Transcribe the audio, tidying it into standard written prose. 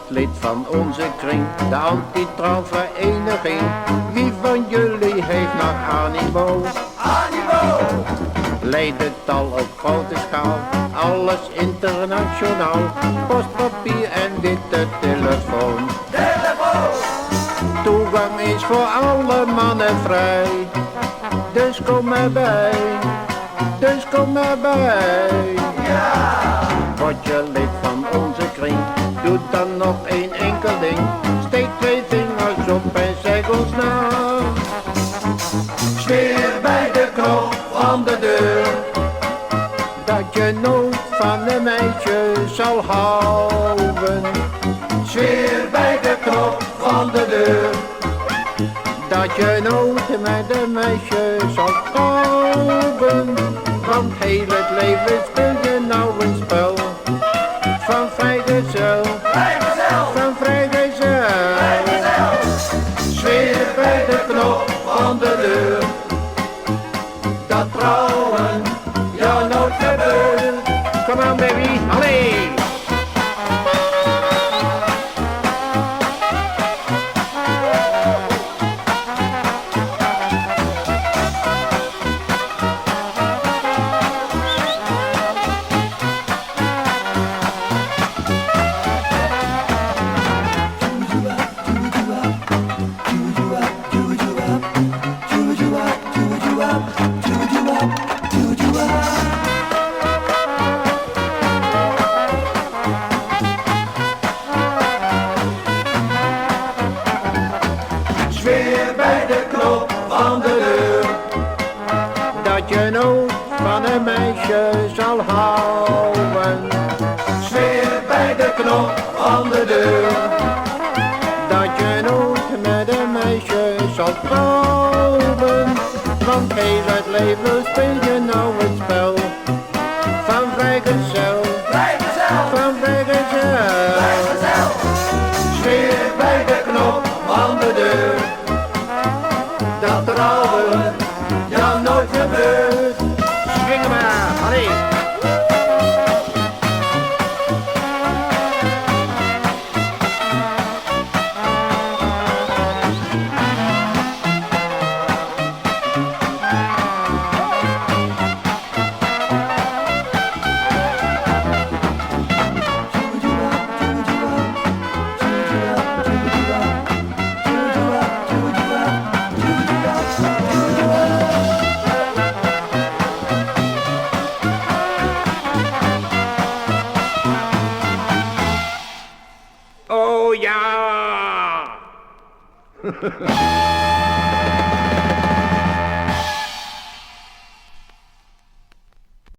lid van onze kring, de anti-trouwvereniging. Wie van jullie heeft nog animo? Animo! Leidt het al op grote schaal, alles internationaal. Postpapier en witte telefoon. Toegang is voor alle mannen vrij. Dus kom erbij, dus kom erbij. Ja! Word je lid van onze kring, doe dan nog één enkel ding. Steek 2 vingers op en zeg ons na. Zweer bij de knop van de deur, dat je nooit van een meisje zal houden. Zweer bij de knop van de deur, dat je nooit met een meisje zal trouwen. Want heel het leven speel je nou een spel van vrijgezel, van vrijgezel. Zweer bij de knop van de deur, dat trouwen jou nooit gebeurt. Come on baby, allee! Zweer bij de knop van de deur, dat je nooit van een meisje zal houden. Zweer bij de knop van de deur, dat je nooit met een meisje zal trouwen. Want heel het leven speel je nou het spel van vrijgezel, van vrijgezel. Zweer bij de knop van de deur, dat trouwen jou nooit gebeurt. Swingen maar, allee! Oh ja!